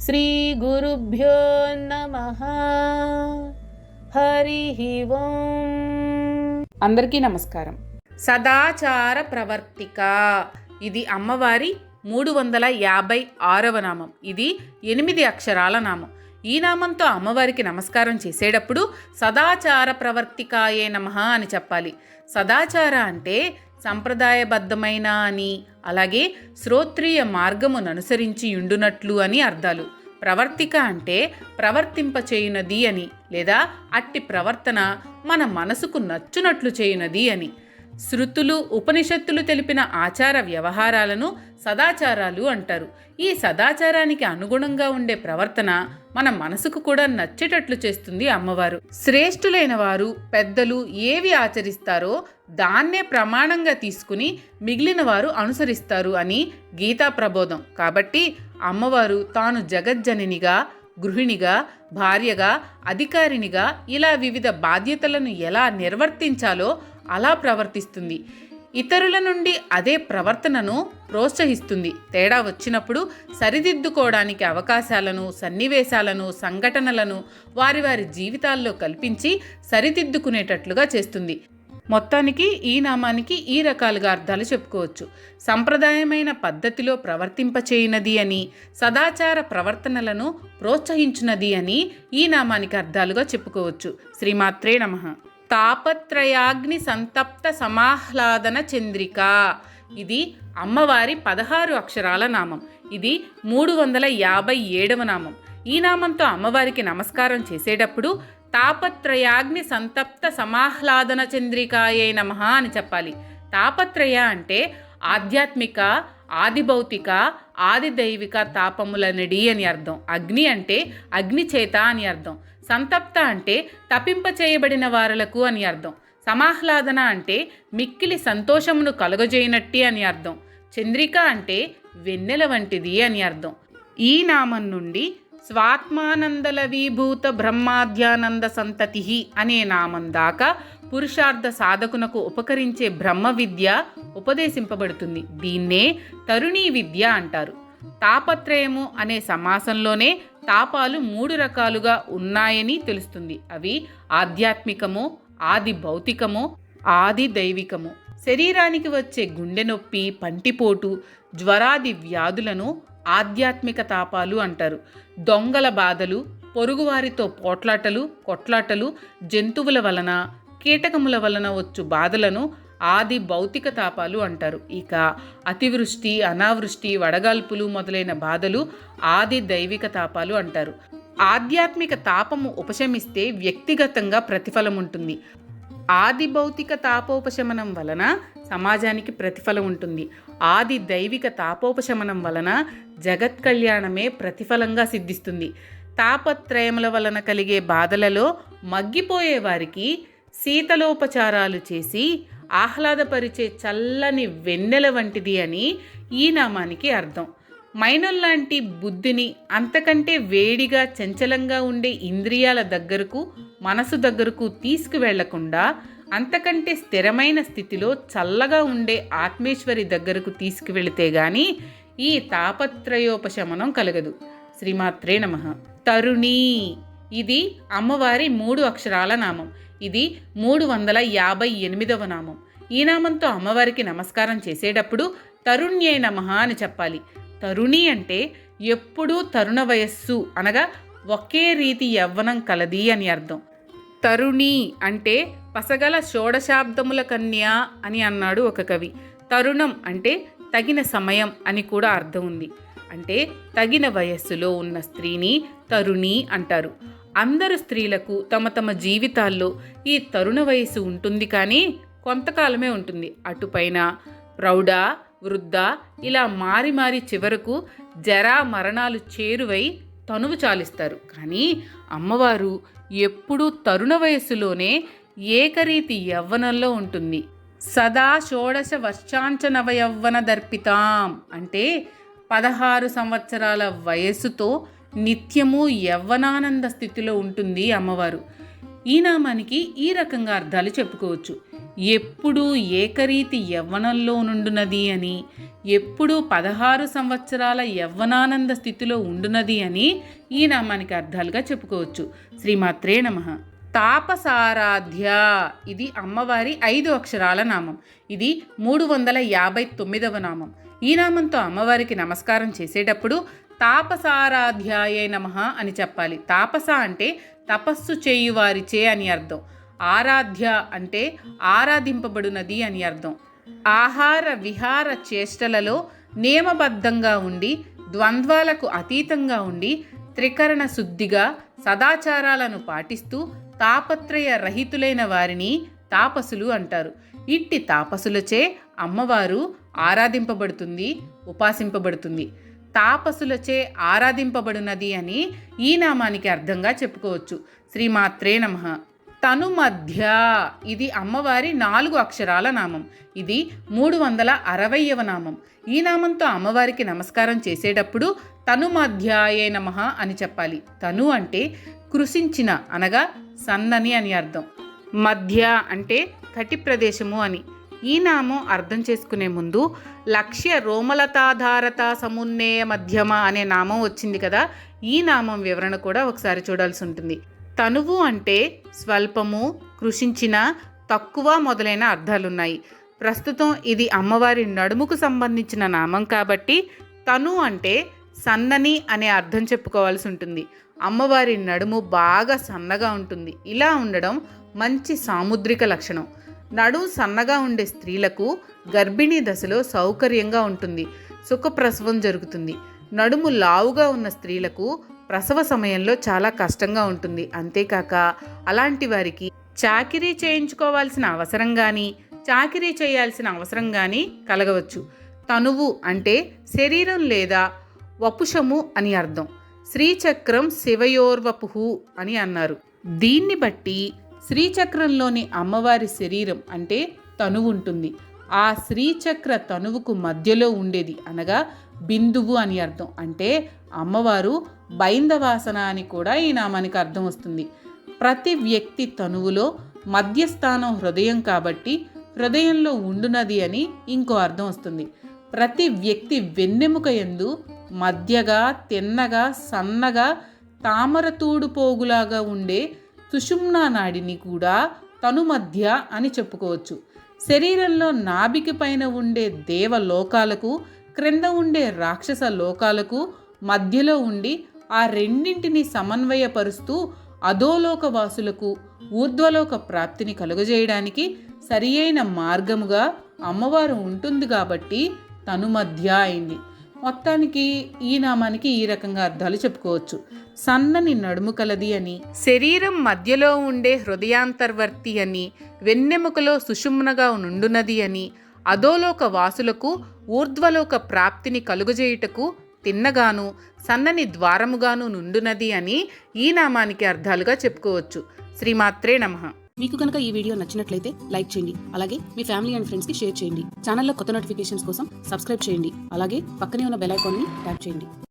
శ్రీ గురుభ్యో నమః. హరి ఓం. అందరికీ నమస్కారం. సదాచార ప్రవర్తిక, ఇది అమ్మవారి 356వ నామం. ఇది 8 అక్షరాల నామం. ఈ నామంతో అమ్మవారికి నమస్కారం చేసేటప్పుడు సదాచార ప్రవర్తికాయే నమః అని చెప్పాలి. సదాచార అంటే సంప్రదాయబద్ధమైన అని, అలాగే శ్రోత్రియ మార్గమును అనుసరించి ఉండునట్లు అని అర్థాలు. ప్రవర్తిక అంటే ప్రవర్తింపచేయునది అని, లేదా అట్టి ప్రవర్తన మన మనసుకు నచ్చునట్లు చేయునది అని. శృతులు, ఉపనిషత్తులు తెలిపిన ఆచార వ్యవహారాలను సదాచారాలు అంటారు. ఈ సదాచారానికి అనుగుణంగా ఉండే ప్రవర్తన మన మనసుకు కూడా నచ్చేటట్లు చేస్తుంది అమ్మవారు. శ్రేష్ఠులైన వారు, పెద్దలు ఏవి ఆచరిస్తారో దాన్నే ప్రమాణంగా తీసుకుని మిగిలిన వారు అనుసరిస్తారు అని గీతా ప్రబోధం. కాబట్టి అమ్మవారు తాను జగజ్జననిగా, గృహిణిగా, భార్యగా, అధికారినిగా ఇలా వివిధ బాధ్యతలను ఎలా నిర్వర్తించాలో అలా ప్రవర్తిస్తుంది. ఇతరుల నుండి అదే ప్రవర్తనను ప్రోత్సహిస్తుంది. తేడా వచ్చినప్పుడు సరిదిద్దుకోవడానికి అవకాశాలను, సన్నివేశాలను, సంఘటనలను వారి వారి జీవితాల్లో కల్పించి సరిదిద్దుకునేటట్లుగా చేస్తుంది. మొత్తానికి ఈ నామానికి ఈ రకాలుగా అర్థాలు చెప్పుకోవచ్చు. సంప్రదాయమైన పద్ధతిలో ప్రవర్తింపచేయునది అని, సదాచార ప్రవర్తనలను ప్రోత్సహించునది అని ఈ నామానికి అర్థాలుగా చెప్పుకోవచ్చు. శ్రీమాత్రే నమః. తాపత్రయాగ్ని సంతప్త సమాహ్లాదన చంద్రిక, ఇది అమ్మవారి 16 అక్షరాల నామం. ఇది 357వ నామం. ఈ నామంతో అమ్మవారికి నమస్కారం చేసేటప్పుడు తాపత్రయాగ్ని సంతప్త సమాహ్లాదన చంద్రికాయే నమః అని చెప్పాలి. తాపత్రయ అంటే ఆధ్యాత్మిక, ఆదిభౌతిక, ఆదిదైవిక తాపములనడి అని అర్థం. అగ్ని అంటే అగ్నిచేత అని అర్థం. సంతప్త అంటే తపింపచేయబడిన వారలకు అని అర్థం. సమాహ్లాదన అంటే మిక్కిలి సంతోషమును కలుగజేయనట్టి అని అర్థం. చంద్రిక అంటే వెన్నెల వంటిది అని అర్థం. ఈ నామం నుండి స్వాత్మానందలవీభూత బ్రహ్మాధ్యానంద సంతతి అనే నామం దాకా పురుషార్థ సాధకునకు ఉపకరించే బ్రహ్మ విద్య ఉపదేశింపబడుతుంది. దీన్నే తరుణీ విద్య అంటారు. తాపత్రయము అనే సమాసంలోనే తాపాలు 3 రకాలుగా ఉన్నాయని తెలుస్తుంది. అవి ఆధ్యాత్మికము, ఆది భౌతికము, ఆది దైవికము. శరీరానికి వచ్చే గుండె నొప్పి, పంటిపోటు, జ్వరాది వ్యాధులను ఆధ్యాత్మిక తాపాలు అంటారు. దొంగల బాధలు, పొరుగువారితో పోట్లాటలు, కొట్లాటలు, జంతువుల వలన, కీటకముల వలన వచ్చు బాధలను ఆది భౌతిక తాపాలు అంటారు. ఇక అతివృష్టి, అనావృష్టి, వడగాల్పులు మొదలైన బాధలు ఆది దైవిక తాపాలు అంటారు. ఆధ్యాత్మిక తాపము ఉపశమిస్తే వ్యక్తిగతంగా ప్రతిఫలం ఉంటుంది. ఆది భౌతిక తాపోపశమనం వలన సమాజానికి ప్రతిఫలం ఉంటుంది. ఆది దైవిక తాపోపశమనం వలన జగత్ కళ్యాణమే ప్రతిఫలంగా సిద్ధిస్తుంది. తాపత్రయముల వలన కలిగే బాధలలో మగ్గిపోయే వారికి శీతలోపచారాలు చేసి ఆహ్లాదపరిచే చల్లని వెన్నెల వంటిది అని ఈ నామానికి అర్థం. మైనల్లాంటి బుద్ధిని అంతకంటే వేడిగా, చంచలంగా ఉండే ఇంద్రియాల దగ్గరకు, మనసు దగ్గరకు తీసుకువెళ్లకుండా అంతకంటే స్థిరమైన స్థితిలో చల్లగా ఉండే ఆత్మేశ్వరి దగ్గరకు తీసుకువెళితే గాని ఈ తాపత్రయోపశమనం కలగదు. శ్రీమాత్రే నమః. తరుణి, ఇది అమ్మవారి 3 అక్షరాల నామం. ఇది 358వ నామం. ఈ నామంతో అమ్మవారికి నమస్కారం చేసేటప్పుడు తరుణ్యే నమః అని చెప్పాలి. తరుణి అంటే ఎప్పుడూ తరుణ వయస్సు, అనగా ఒకే రీతి యవ్వనం కలది అని అర్థం. తరుణి అంటే పసగల షోడశాబ్దముల కన్య అని అన్నాడు ఒక కవి. తరుణం అంటే తగిన సమయం అని కూడా అర్థం ఉంది. అంటే తగిన వయస్సులో ఉన్న స్త్రీని తరుణి అంటారు. అందరు స్త్రీలకు తమ తమ జీవితాల్లో ఈ తరుణ వయస్సు ఉంటుంది, కానీ కొంతకాలమే ఉంటుంది. అటుపైన ప్రౌఢ, వృద్ధ ఇలా మారి మారి చివరకు జరా మరణాలు చేరువై తనువు చాలిస్తారు. కానీ అమ్మవారు ఎప్పుడూ తరుణ వయస్సులోనే ఏకరీతి యవ్వనంలో ఉంటుంది. సదా షోడశ వర్షాంచనవయవ్వన దర్పితాం అంటే 16 సంవత్సరాల వయస్సుతో నిత్యము యవ్వనానంద స్థితిలో ఉంటుంది అమ్మవారు. ఈ నామానికి ఈ రకంగా అర్థాలు చెప్పుకోవచ్చు. ఎప్పుడు ఏకరీతి యవ్వనంలో నుండునది అని, ఎప్పుడు 16 సంవత్సరాల యవ్వనానంద స్థితిలో ఉండునది అని ఈ నామానికి అర్థాలుగా చెప్పుకోవచ్చు. శ్రీమాత్రే నమః. తాపసారాధ్య, ఇది అమ్మవారి 5 అక్షరాల నామం. ఇది 359వ నామం. ఈ నామంతో అమ్మవారికి నమస్కారం చేసేటప్పుడు తాపసారాధ్యాయే నమః అని చెప్పాలి. తాపస అంటే తపస్సు చేయువారిచే అని అర్థం. ఆరాధ్య అంటే ఆరాధింపబడునది అని అర్థం. ఆహార విహార చేష్టలలో నియమబద్ధంగా ఉండి, ద్వంద్వాలకు అతీతంగా ఉండి, త్రికరణ శుద్ధిగా సదాచారాలను పాటిస్తూ తాపత్రయ రహితులైన వారిని తాపసులు అంటారు. ఇట్టి తాపసులచే అమ్మవారు ఆరాధింపబడుతుంది, ఉపాసింపబడుతుంది. తాపసులచే ఆరాధింపబడునది అని ఈ నామానికి అర్థంగా చెప్పుకోవచ్చు. శ్రీమాత్రే నమః. తనుమధ్య, ఇది అమ్మవారి 4 అక్షరాల నామం. ఇది 360వ నామం. ఈ నామంతో అమ్మవారికి నమస్కారం చేసేటప్పుడు తనుమధ్యాయే నమః అని చెప్పాలి. తను అంటే కృషించిన అనగా సన్నని అని అర్థం. మధ్య అంటే కటి ప్రదేశము అని. ఈ నామం అర్థం చేసుకునే ముందు లక్ష్య రోమలతాధారత సమున్నేయ మధ్యమ అనే నామం వచ్చింది కదా, ఈ నామం వివరణ కూడా ఒకసారి చూడాల్సి ఉంటుంది. తనువు అంటే స్వల్పము, కృషించిన, తక్కువ మొదలైన అర్థాలున్నాయి. ప్రస్తుతం ఇది అమ్మవారి నడుముకు సంబంధించిన నామం కాబట్టి తను అంటే సన్నని అనే అర్థం చెప్పుకోవాల్సి ఉంటుంది. అమ్మవారి నడుము బాగా సన్నగా ఉంటుంది. ఇలా ఉండడం మంచి సాముద్రిక లక్షణం. నడుము సన్నగా ఉండే స్త్రీలకు గర్భిణీ దశలో సౌకర్యంగా ఉంటుంది, సుఖప్రసవం జరుగుతుంది. నడుము లావుగా ఉన్న స్త్రీలకు ప్రసవ సమయంలో చాలా కష్టంగా ఉంటుంది. అంతేకాక అలాంటి వారికి చాకిరీ చేయించుకోవాల్సిన అవసరం కానీ, చాకిరీ చేయాల్సిన అవసరం కానీ కలగవచ్చు. తనువు అంటే శరీరం లేదా వపుషము అని అర్థం. శ్రీచక్రం శివయోర్వపుహు అని అన్నారు. దీన్ని బట్టి శ్రీచక్రంలోని అమ్మవారి శరీరం అంటే తనువు ఉంటుంది. ఆ శ్రీచక్ర తనువుకు మధ్యలో ఉండేది అనగా బిందువు అని అర్థం. అంటే అమ్మవారు బైందవాసన అని కూడా ఈ నామానికి అర్థం వస్తుంది. ప్రతి వ్యక్తి తనువులో మధ్యస్థానం హృదయం కాబట్టి హృదయంలో ఉండునది అని ఇంకో అర్థం వస్తుంది. ప్రతి వ్యక్తి వెన్నెముక యందు మధ్యగా, తిన్నగా, సన్నగా తామరతూడు పోగులాగా ఉండే సుషుమ్నా నాడిని కూడా తనుమధ్య అని చెప్పుకోవచ్చు. శరీరంలో నాభికి పైన ఉండే దేవలోకాలకు, క్రింద ఉండే రాక్షస లోకాలకు మధ్యలో ఉండి ఆ రెండింటిని సమన్వయపరుస్తూ అధోలోక వాసులకు ఊర్ధ్వలోక ప్రాప్తిని కలుగజేయడానికి సరి అయిన మార్గముగా అమ్మవారు ఉంటుంది కాబట్టి తనుమధ్య అయింది. మొత్తానికి ఈ నామానికి ఈ రకంగా అర్థాలు చెప్పుకోవచ్చు. సన్నని నడుము కలది అని, శరీరం మధ్యలో ఉండే హృదయాంతర్వర్తి అని, వెన్నెముకలో సుషుమ్నగా నుండునది అని, అధోలోక వాసులకు ఊర్ధ్వలోక ప్రాప్తిని కలుగజేయుటకు తిన్నగాను సన్నని ద్వారముగాను నుండునది అని ఈ నామానికి అర్థాలుగా చెప్పుకోవచ్చు. శ్రీమాత్రే నమః. మీకు కనుక ఈ వీడియో నచ్చినట్లయితే లైక్ చేయండి. అలాగే మీ ఫ్యామిలీ అండ్ ఫ్రెండ్స్కి షేర్ చేయండి. ఛానల్లో కొత్త నోటిఫికేషన్స్ కోసం సబ్స్క్రైబ్ చేయండి. అలాగే పక్కనే ఉన్న బెల్ ఐకాన్ని ట్యాప్ చేయండి.